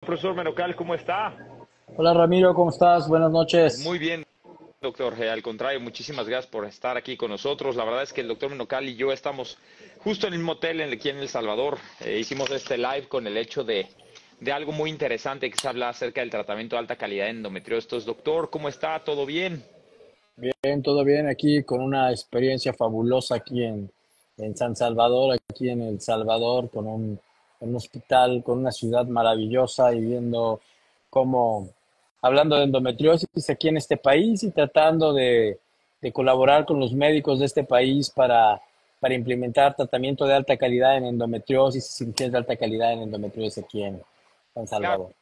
Profesor Menocal, ¿cómo está? Hola Ramiro, ¿cómo estás? Buenas noches. Muy bien, doctor. Al contrario, muchísimas gracias por estar aquí con nosotros. La verdad es que el doctor Menocal y yo estamos justo en el mismo hotel aquí en El Salvador. Hicimos este live con el hecho de algo muy interesante que se habla acerca del tratamiento de alta calidad de endometriosis. Doctor, ¿cómo está? ¿Todo bien? Bien, todo bien aquí con una experiencia fabulosa aquí en San Salvador, aquí en El Salvador, con un hospital, con una ciudad maravillosa y viendo cómo, hablando de endometriosis aquí en este país y tratando de colaborar con los médicos de este país para implementar tratamiento de alta calidad en endometriosis y cirugías de alta calidad en endometriosis aquí en San Claro. Salvador.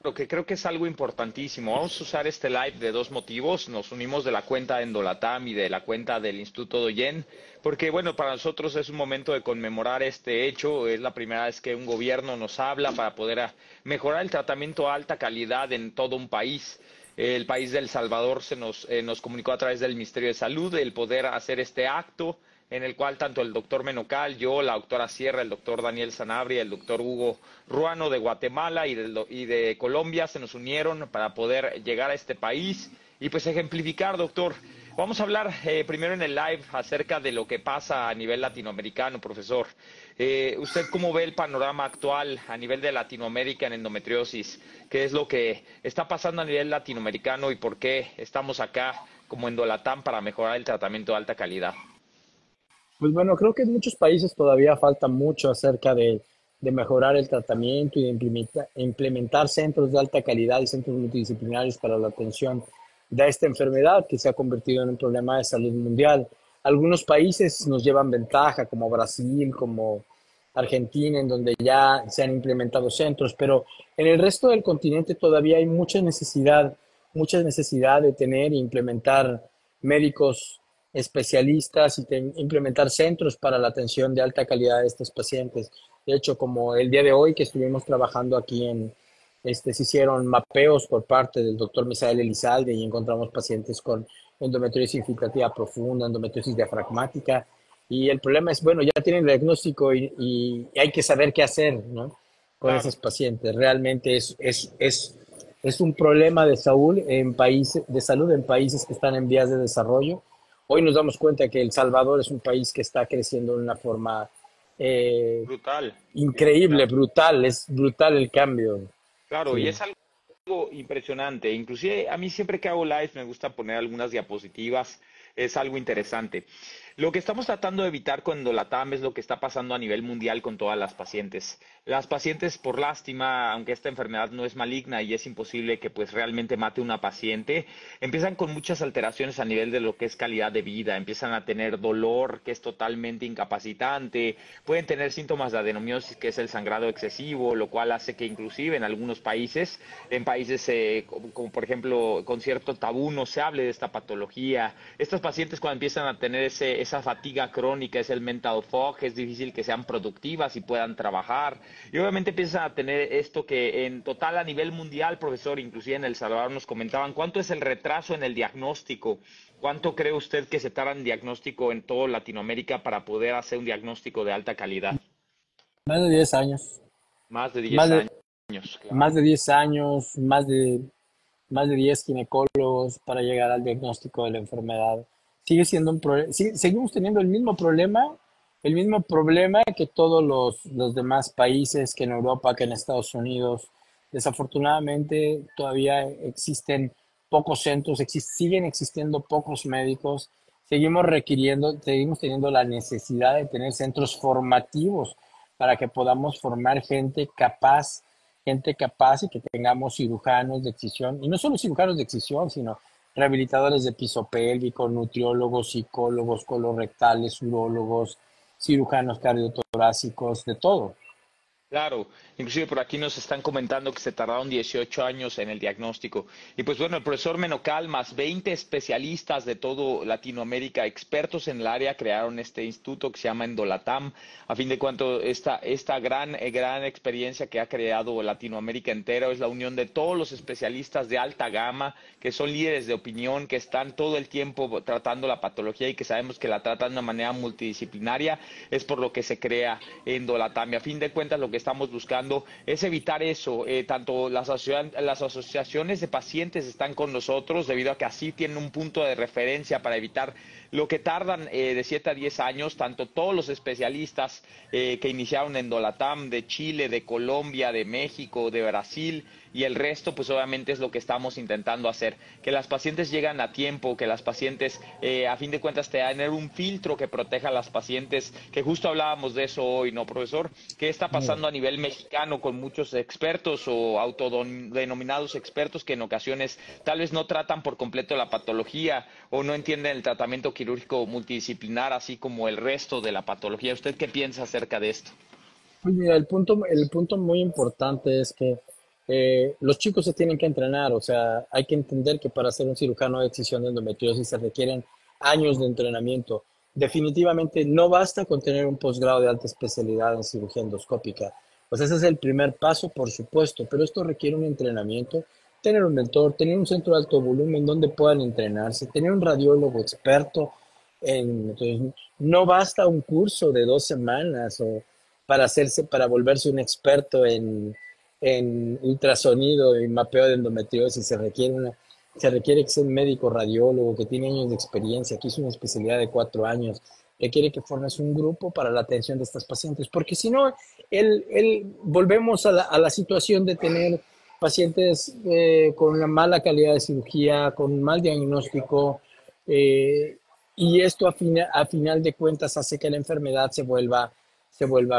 Lo que creo que es algo importantísimo. Vamos a usar este live de dos motivos. Nos unimos de la cuenta de Endolatam y de la cuenta del Instituto Doyen, porque bueno, para nosotros es un momento de conmemorar este hecho. Es la primera vez que un gobierno nos habla para poder mejorar el tratamiento a alta calidad en todo un país. El país de El Salvador nos comunicó a través del Ministerio de Salud el poder hacer este acto en el cual tanto el doctor Menocal, yo, la doctora Sierra, el doctor Daniel Sanabria, el doctor Hugo Ruano de Guatemala y de Colombia se nos unieron para poder llegar a este país y pues ejemplificar, doctor. Vamos a hablar primero en el live acerca de lo que pasa a nivel latinoamericano, profesor. ¿Usted cómo ve el panorama actual a nivel de Latinoamérica en endometriosis? ¿Qué es lo que está pasando a nivel latinoamericano y por qué estamos acá como Endolatam para mejorar el tratamiento de alta calidad? Pues bueno, creo que en muchos países todavía falta mucho acerca de mejorar el tratamiento y de implementar centros de alta calidad y centros multidisciplinarios para la atención de esta enfermedad que se ha convertido en un problema de salud mundial. Algunos países nos llevan ventaja, como Brasil, como Argentina, en donde ya se han implementado centros, pero en el resto del continente todavía hay mucha necesidad de tener e implementar médicos especialistas y implementar centros para la atención de alta calidad de estos pacientes. De hecho, como el día de hoy que estuvimos trabajando aquí se hicieron mapeos por parte del doctor Misael Elizalde y encontramos pacientes con endometriosis infiltrativa profunda, endometriosis diafragmática. Y el problema es, bueno, ya tienen el diagnóstico y hay que saber qué hacer, ¿no? Con Claro. esos pacientes. Realmente es un problema de salud de salud en países que están en vías de desarrollo. Hoy nos damos cuenta que El Salvador es un país que está creciendo de una forma eh, Brutal. increíble, brutal, es brutal el cambio. Claro, y Sí. es algo impresionante. Inclusive a mí siempre que hago live me gusta poner algunas diapositivas. Es algo interesante. Lo que estamos tratando de evitar con Dolatam es lo que está pasando a nivel mundial con todas las pacientes. Las pacientes, por lástima, aunque esta enfermedad no es maligna y es imposible que pues realmente mate una paciente, empiezan con muchas alteraciones a nivel de lo que es calidad de vida. Empiezan a tener dolor que es totalmente incapacitante. Pueden tener síntomas de adenomiosis, que es el sangrado excesivo, lo cual hace que inclusive en algunos países, como por ejemplo con cierto tabú, no se hable de esta patología. Estos pacientes cuando empiezan a tener esa fatiga crónica, es el mental fog, es difícil que sean productivas y puedan trabajar. Y obviamente empiezan a tener esto que en total a nivel mundial, profesor, inclusive en El Salvador nos comentaban, ¿cuánto es el retraso en el diagnóstico? ¿Cuánto cree usted que se tarda en diagnóstico en toda Latinoamérica para poder hacer un diagnóstico de alta calidad? Más de 10 años, Más de más 10 de, años, más claro. de 10 años, más de 10 ginecólogos para llegar al diagnóstico de la enfermedad. Sigue siendo un problema, seguimos teniendo el mismo problema que todos los demás países, que en Europa, que en Estados Unidos. Desafortunadamente todavía existen pocos centros, siguen existiendo pocos médicos, seguimos teniendo la necesidad de tener centros formativos para que podamos formar gente capaz y que tengamos cirujanos de excisión, y no solo cirujanos de excisión, sino rehabilitadores de piso pélvico, nutriólogos, psicólogos, colorectales, urólogos, cirujanos cardiotorácicos, de todo. Claro, inclusive por aquí nos están comentando que se tardaron 18 años en el diagnóstico. Y pues bueno, el profesor Menocal más 20 especialistas de todo Latinoamérica, expertos en el área, crearon este instituto que se llama Endolatam. A fin de cuentas, esta gran experiencia que ha creado Latinoamérica entera es la unión de todos los especialistas de alta gama, que son líderes de opinión, que están todo el tiempo tratando la patología y que sabemos que la tratan de una manera multidisciplinaria. Es por lo que se crea Endolatam. Y a fin de cuentas, lo que estamos buscando buscando es evitar eso. Tanto las asociaciones de pacientes están con nosotros debido a que así tienen un punto de referencia para evitar lo que tardan de 7 a 10 años, tanto todos los especialistas que iniciaron en Dolatam, de Chile, de Colombia, de México, de Brasil, y el resto pues obviamente es lo que estamos intentando hacer, que las pacientes lleguen a tiempo, que las pacientes a fin de cuentas tener un filtro que proteja a las pacientes, que justo hablábamos de eso hoy, ¿no, profesor? ¿Qué está Mira, pasando a nivel mexicano con muchos expertos o autodenominados expertos que en ocasiones tal vez no tratan por completo la patología o no entienden el tratamiento quirúrgico multidisciplinar así como el resto de la patología? ¿Usted qué piensa acerca de esto? pues mira, el punto muy importante es que los chicos se tienen que entrenar, o sea, hay que entender que para ser un cirujano de excisión de endometriosis se requieren años de entrenamiento. Definitivamente no basta con tener un posgrado de alta especialidad en cirugía endoscópica. Pues ese es el primer paso, por supuesto, pero esto requiere un entrenamiento, tener un mentor, tener un centro de alto volumen donde puedan entrenarse, tener un radiólogo experto entonces, no basta un curso de 2 semanas o para volverse un experto en ultrasonido y mapeo de endometriosis. Se requiere que sea un médico radiólogo que tiene años de experiencia, que hizo una especialidad de 4 años. Requiere que formes un grupo para la atención de estas pacientes, porque si no, volvemos a la situación de tener pacientes con una mala calidad de cirugía, con un mal diagnóstico, eh, y esto a final de cuentas hace que la enfermedad se vuelva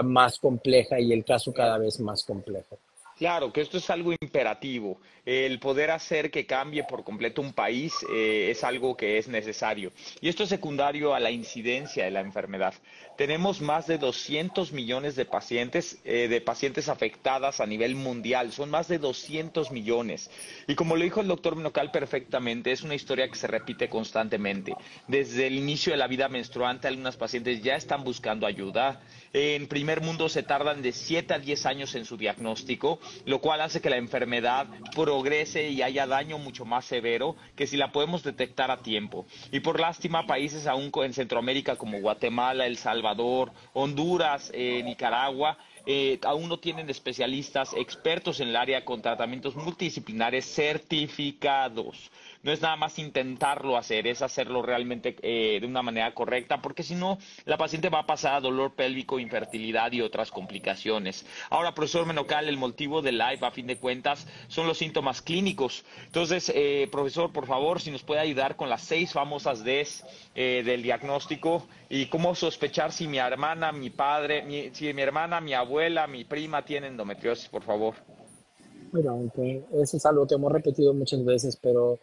más compleja y el caso cada Claro. vez más complejo. Claro, que esto es algo imperativo. El poder hacer que cambie por completo un país es algo que es necesario. Y esto es secundario a la incidencia de la enfermedad. Tenemos más de 200 millones de pacientes afectadas a nivel mundial. Son más de 200 millones. Y como lo dijo el doctor Minocal perfectamente, es una historia que se repite constantemente. Desde el inicio de la vida menstruante, algunas pacientes ya están buscando ayuda. En primer mundo se tardan de 7 a 10 años en su diagnóstico, lo cual hace que la enfermedad progrese y haya daño mucho más severo que si la podemos detectar a tiempo. Y por lástima, países aún en Centroamérica como Guatemala, El Salvador, Honduras, Nicaragua, aún no tienen especialistas expertos en el área con tratamientos multidisciplinares certificados. No es nada más intentarlo hacer, es hacerlo realmente de una manera correcta, porque si no, la paciente va a pasar a dolor pélvico, infertilidad y otras complicaciones. Ahora, profesor Menocal, el motivo del live, a fin de cuentas, son los síntomas clínicos. Entonces, profesor, por favor, si nos puede ayudar con las 6 famosas Ds del diagnóstico y cómo sospechar si mi hermana, mi padre, si mi hermana, mi abuela, mi prima tienen endometriosis, por favor. Bueno, aunque eso es algo que hemos repetido muchas veces, pero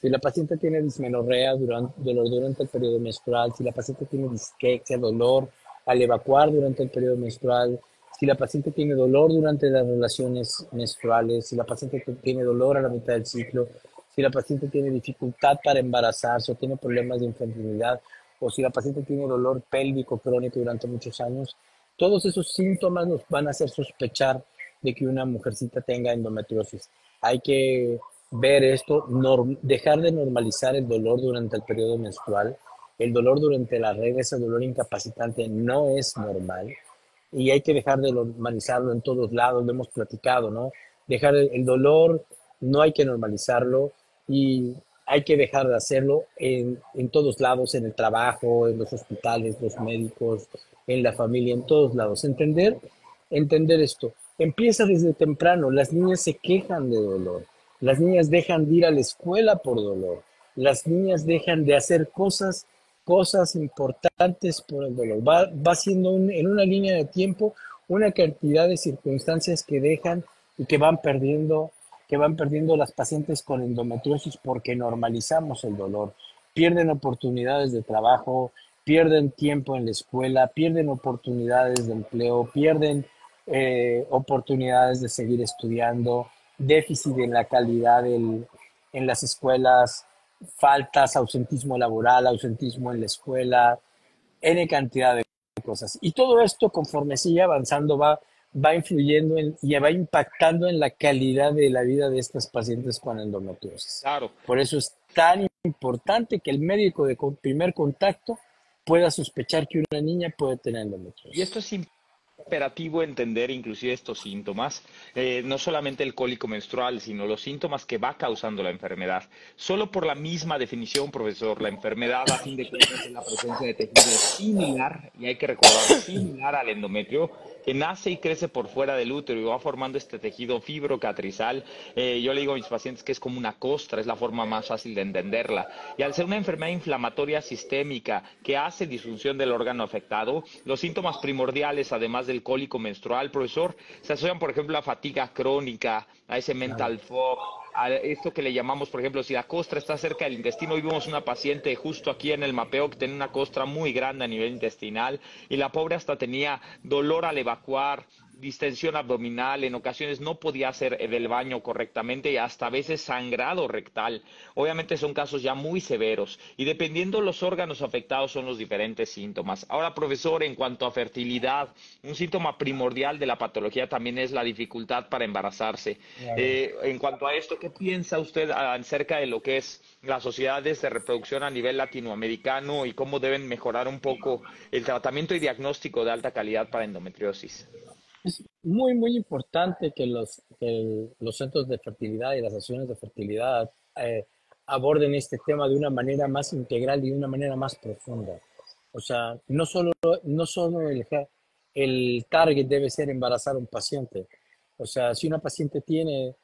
si la paciente tiene dismenorrea dolor durante el periodo menstrual, si la paciente tiene disquexia, dolor al evacuar durante el periodo menstrual, si la paciente tiene dolor durante las relaciones menstruales, si la paciente tiene dolor a la mitad del ciclo, si la paciente tiene dificultad para embarazarse o tiene problemas de infertilidad, o si la paciente tiene dolor pélvico crónico durante muchos años, todos esos síntomas nos van a hacer sospechar de que una mujercita tenga endometriosis. Hay que ver esto, dejar de normalizar el dolor durante el periodo menstrual. El dolor durante la regla, ese dolor incapacitante, no es normal y hay que dejar de normalizarlo en todos lados, lo hemos platicado, ¿no? Dejar el dolor, no hay que normalizarlo y hay que dejar de hacerlo en todos lados, en el trabajo, en los hospitales, los médicos, en la familia, en todos lados. Entender esto. Empieza desde temprano. Las niñas se quejan de dolor. Las niñas dejan de ir a la escuela por dolor. Las niñas dejan de hacer cosas importantes por el dolor. Va siendo en una línea de tiempo una cantidad de circunstancias que dejan y que van perdiendo las pacientes con endometriosis porque normalizamos el dolor. Pierden oportunidades de trabajo, pierden tiempo en la escuela, pierden oportunidades de empleo, pierden oportunidades de seguir estudiando, déficit en la calidad en las escuelas, faltas, ausentismo laboral, ausentismo en la escuela, N cantidad de cosas. Y todo esto, conforme sigue avanzando, va influyendo y va impactando en la calidad de la vida de estas pacientes con endometriosis. Claro. Por eso es tan importante que el médico de primer contacto pueda sospechar que una niña puede tener Y endometriosis. imperativo entender inclusive estos síntomas, no solamente el cólico menstrual, sino los síntomas que va causando la enfermedad. Solo por la misma definición, profesor, la enfermedad a fin de cuentas es la presencia de tejido similar, y hay que recordar, similar al endometrio, que nace y crece por fuera del útero y va formando este tejido fibrocatrizal. Yo le digo a mis pacientes que es como una costra, es la forma más fácil de entenderla. Y al ser una enfermedad inflamatoria sistémica que hace disfunción del órgano afectado, los síntomas primordiales, además del cólico menstrual, profesor, se asocian, por ejemplo, a fatiga crónica, a ese Claro. mental fog, a esto que le llamamos, por ejemplo, si la costra está cerca del intestino. Hoy vimos una paciente justo aquí en el mapeo que tenía una costra muy grande a nivel intestinal y la pobre hasta tenía dolor al evacuar, distensión abdominal, en ocasiones no podía hacer del baño correctamente y hasta a veces sangrado rectal. Obviamente son casos ya muy severos y dependiendo de los órganos afectados son los diferentes síntomas. Ahora, profesor, en cuanto a fertilidad, un síntoma primordial de la patología también es la dificultad para embarazarse. Claro. En cuanto a esto, ¿qué piensa usted acerca de lo que es las sociedades de reproducción a nivel latinoamericano y cómo deben mejorar un poco el tratamiento y diagnóstico de alta calidad para endometriosis? Es muy, muy importante que los centros de fertilidad y las acciones de fertilidad aborden este tema de una manera más integral y de una manera más profunda. O sea, no solo el target debe ser embarazar a un paciente. O sea, si una paciente tiene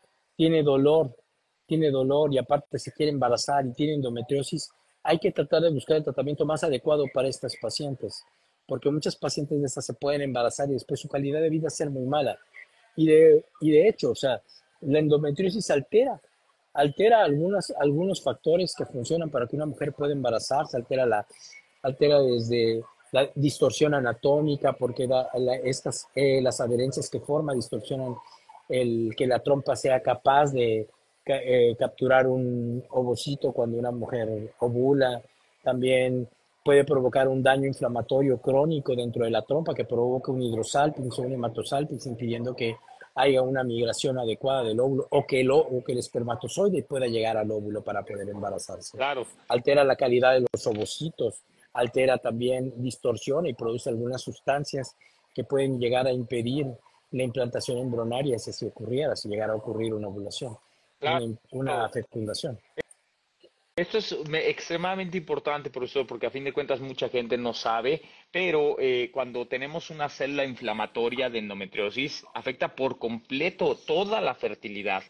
dolor, tiene dolor y aparte se quiere embarazar y tiene endometriosis, hay que tratar de buscar el tratamiento más adecuado para estas pacientes porque muchas pacientes de estas se pueden embarazar y después su calidad de vida ser muy mala. Y de hecho, o sea, la endometriosis altera algunos factores que funcionan para que una mujer pueda embarazarse, altera desde la distorsión anatómica, porque las adherencias que forma distorsionan el que la trompa sea capaz de capturar un ovocito cuando una mujer ovula. También puede provocar un daño inflamatorio crónico dentro de la trompa que provoca un hidrosalpinx o un hematosalpinx, impidiendo que haya una migración adecuada del óvulo o que el espermatozoide pueda llegar al óvulo para poder embarazarse. Claro. Altera la calidad de los ovocitos, altera también, distorsiona y produce algunas sustancias que pueden llegar a impedir la implantación embrionaria si llegara a ocurrir una ovulación, Claro. una fecundación. Esto es extremadamente importante, profesor, porque a fin de cuentas mucha gente no sabe, pero cuando tenemos una célula inflamatoria de endometriosis, afecta por completo toda la fertilidad.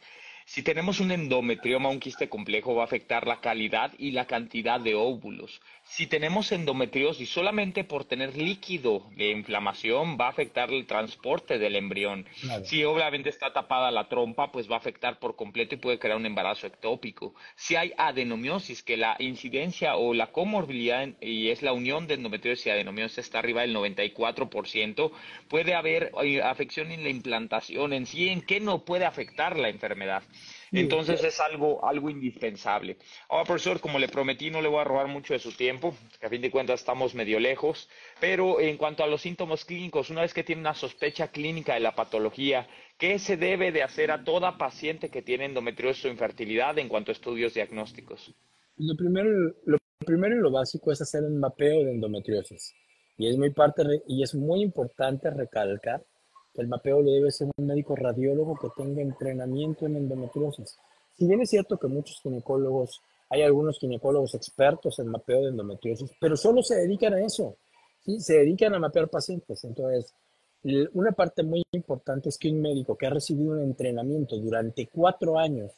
Si tenemos un endometrioma, un quiste complejo, va a afectar la calidad y la cantidad de óvulos. Si tenemos endometriosis, solamente por tener líquido de inflamación va a afectar el transporte del embrión. Claro. Si obviamente está tapada la trompa, pues va a afectar por completo y puede crear un embarazo ectópico. Si hay adenomiosis, que la incidencia o la comorbilidad, y es la unión de endometriosis y adenomiosis, está arriba del 94%, puede haber afección en la implantación en sí, en qué no puede afectar la enfermedad. Sí, Entonces es algo indispensable. Ahora, profesor, como le prometí, no le voy a robar mucho de su tiempo, que a fin de cuentas estamos medio lejos, pero en cuanto a los síntomas clínicos, una vez que tiene una sospecha clínica de la patología, ¿qué se debe de hacer a toda paciente que tiene endometriosis o infertilidad en cuanto a estudios diagnósticos? lo primero y lo básico es hacer un mapeo de endometriosis. Y es muy importante recalcar que el mapeo lo debe hacer un médico radiólogo que tenga entrenamiento en endometriosis. Si bien es cierto que hay algunos ginecólogos expertos en mapeo de endometriosis, pero solo se dedican a eso, ¿sí? Se dedican a mapear pacientes. Entonces, una parte muy importante es que un médico que ha recibido un entrenamiento durante cuatro años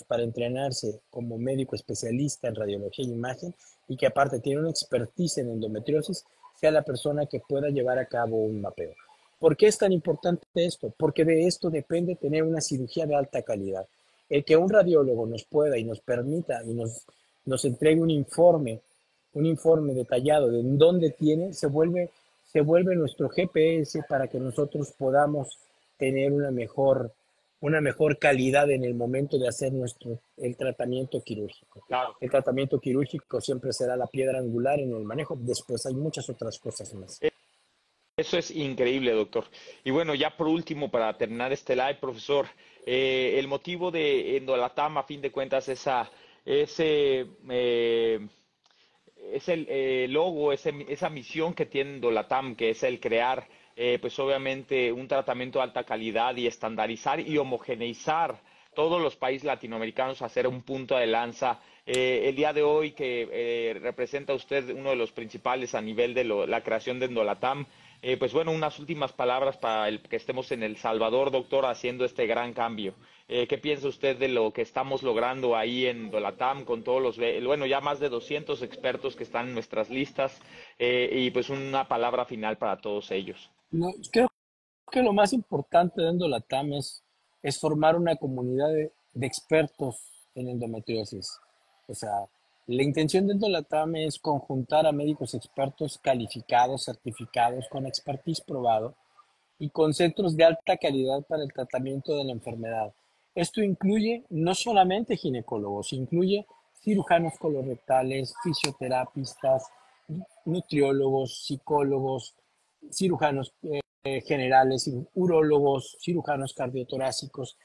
para entrenarse como médico especialista en radiología e imagen y que aparte tiene una expertise en endometriosis, sea la persona que pueda llevar a cabo un mapeo. ¿Por qué es tan importante esto? Porque de esto depende tener una cirugía de alta calidad. El que un radiólogo nos pueda y nos permita y nos entregue un informe detallado de dónde tiene, se vuelve nuestro GPS para que nosotros podamos tener una mejor calidad en el momento de hacer el tratamiento quirúrgico. Claro. El tratamiento quirúrgico siempre será la piedra angular en el manejo. Después hay muchas otras cosas más. Eso es increíble, doctor. Y bueno, ya por último, para terminar este live, profesor, el motivo de Endolatam, a fin de cuentas, ese es el logo, esa misión que tiene Dolatam, que es el crear, pues obviamente un tratamiento de alta calidad y estandarizar y homogeneizar todos los países latinoamericanos a ser un punto de lanza. El día de hoy que representa usted uno de los principales a nivel de la creación de Endolatam, pues bueno, unas últimas palabras para el que estemos en El Salvador, doctor, haciendo este gran cambio. ¿Qué piensa usted de lo que estamos logrando ahí en Dolatam con todos bueno, ya más de 200 expertos que están en nuestras listas y pues una palabra final para todos ellos? No, creo que lo más importante de Endolatam es formar una comunidad de expertos en endometriosis. O sea, la intención de Endolatam es conjuntar a médicos expertos calificados, certificados, con expertise probado y con centros de alta calidad para el tratamiento de la enfermedad. Esto incluye no solamente ginecólogos, incluye cirujanos colorectales, fisioterapistas, nutriólogos, psicólogos, cirujanos generales, urólogos, cirujanos cardiotorácicos.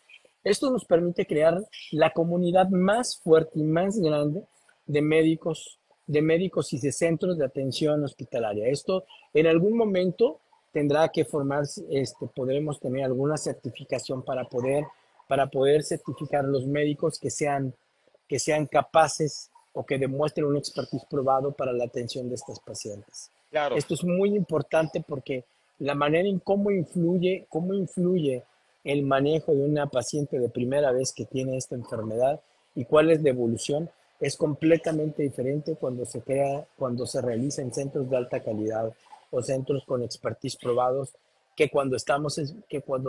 Esto nos permite crear la comunidad más fuerte y más grande de médicos y de centros de atención hospitalaria. Esto en algún momento tendrá que formarse, podremos tener alguna certificación para poder certificar los médicos que sean capaces o que demuestren un expertise probado para la atención de estos pacientes. Claro. Esto es muy importante porque la manera en cómo influye el manejo de una paciente de primera vez que tiene esta enfermedad y cuál es la evolución es completamente diferente cuando se realiza en centros de alta calidad o centros con expertise probados que cuando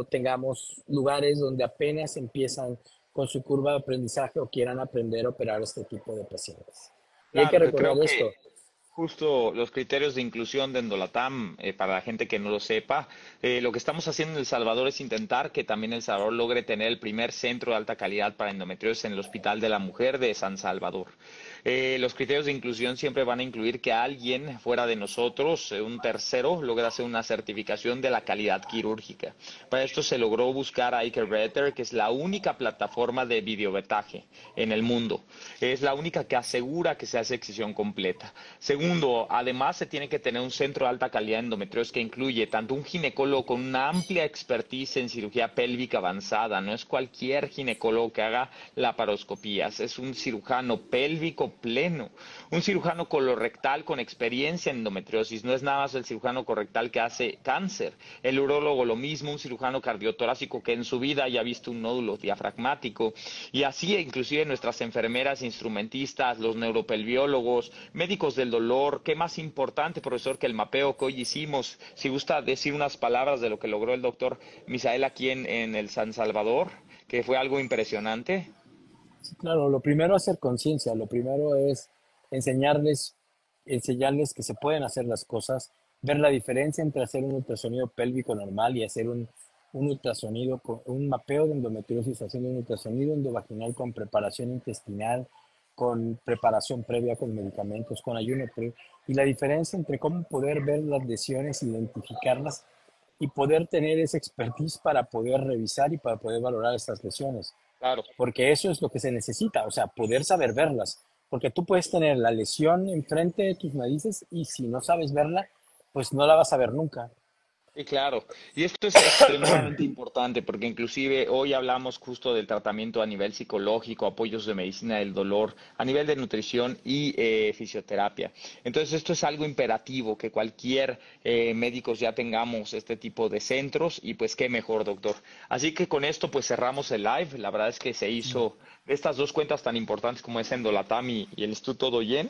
tengamos lugares donde apenas empiezan con su curva de aprendizaje o quieran aprender a operar este tipo de pacientes. Y hay que Claro, que recordar creo esto. que justo los criterios de inclusión de Endolatam, para la gente que no lo sepa, lo que estamos haciendo en El Salvador es intentar que también El Salvador logre tener el primer centro de alta calidad para endometriosis en el Hospital de la Mujer de San Salvador. Los criterios de inclusión siempre van a incluir que alguien fuera de nosotros, un tercero, logre hacer una certificación de la calidad quirúrgica. Para esto se logró buscar a Ikerbetter, que es la única plataforma de videovetaje en el mundo. Es la única que asegura que se hace excisión completa. Segundo, además se tiene que tener un centro de alta calidad de endometriosis que incluye tanto un ginecólogo con una amplia expertise en cirugía pélvica avanzada, no es cualquier ginecólogo que haga laparoscopías, es un cirujano pélvico pleno, un cirujano colorectal con experiencia en endometriosis, no es nada más el cirujano colorectal que hace cáncer, el urólogo lo mismo, un cirujano cardiotorácico que en su vida haya visto un nódulo diafragmático, y así inclusive nuestras enfermeras, instrumentistas, los neuropelviólogos, médicos del dolor. ¿Qué más importante, profesor, que el mapeo que hoy hicimos? Si gusta decir unas palabras de lo que logró el doctor Misael aquí en el San Salvador, que fue algo impresionante. Sí, claro, lo primero es hacer conciencia, lo primero es enseñarles, enseñarles que se pueden hacer las cosas, ver la diferencia entre hacer un ultrasonido pélvico normal y hacer un ultrasonido, un mapeo de endometriosis, haciendo un ultrasonido endovaginal con preparación intestinal, con preparación previa con medicamentos, con ayuno previo, y la diferencia entre cómo poder ver las lesiones, identificarlas y poder tener esa expertise para poder revisar y para poder valorar estas lesiones Claro. porque eso es lo que se necesita, o sea, poder saber verlas, porque tú puedes tener la lesión enfrente de tus narices y si no sabes verla, pues no la vas a ver nunca. Sí, claro. Y esto es extremadamente importante porque inclusive hoy hablamos justo del tratamiento a nivel psicológico, apoyos de medicina del dolor, a nivel de nutrición y fisioterapia. Entonces esto es algo imperativo que cualquier médicos ya tengamos este tipo de centros y pues qué mejor, doctor. Así que con esto pues cerramos el live. La verdad es que se hizo de estas dos cuentas tan importantes como es Endolatam y el Instituto Doyen.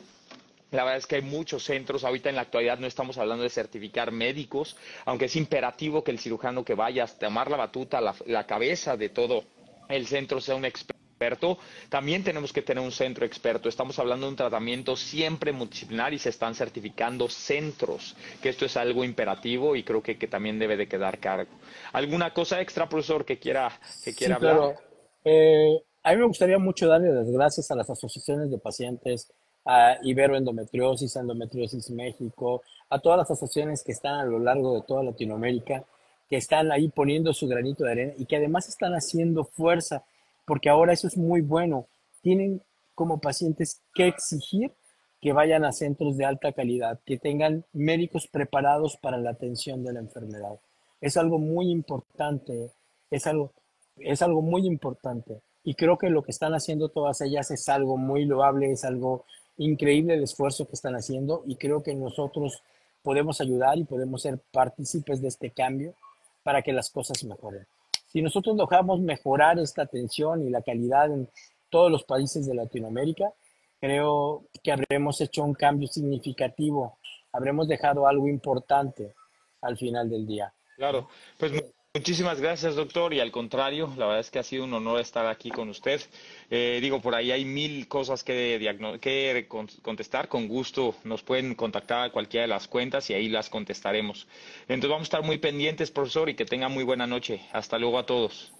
La verdad es que hay muchos centros, ahorita en la actualidad no estamos hablando de certificar médicos, aunque es imperativo que el cirujano que vaya a tomar la batuta, la cabeza de todo el centro sea un experto, también tenemos que tener un centro experto. Estamos hablando de un tratamiento siempre multidisciplinar y se están certificando centros, que esto es algo imperativo y creo que también debe de quedar cargo. ¿Alguna cosa extra, profesor, que Sí, quiera hablar? claro. A mí me gustaría mucho darle las gracias a las asociaciones de pacientes, a Iberoendometriosis, Endometriosis México, a todas las asociaciones que están a lo largo de toda Latinoamérica, que están ahí poniendo su granito de arena y que además están haciendo fuerza, porque ahora eso es muy bueno. Tienen como pacientes que exigir que vayan a centros de alta calidad, que tengan médicos preparados para la atención de la enfermedad. Es algo muy importante, es algo, es algo muy importante. Y creo que lo que están haciendo todas ellas es algo muy loable, es algo increíble el esfuerzo que están haciendo y creo que nosotros podemos ayudar y podemos ser partícipes de este cambio para que las cosas mejoren. Si nosotros logramos mejorar esta atención y la calidad en todos los países de Latinoamérica, creo que habremos hecho un cambio significativo, habremos dejado algo importante al final del día, Claro, ¿no? pues muchísimas gracias, doctor. Y al contrario, la verdad es que ha sido un honor estar aquí con usted. Digo, por ahí hay mil cosas que contestar. Con gusto nos pueden contactar a cualquiera de las cuentas y ahí las contestaremos. Entonces vamos a estar muy pendientes, profesor, y que tenga muy buena noche. Hasta luego a todos.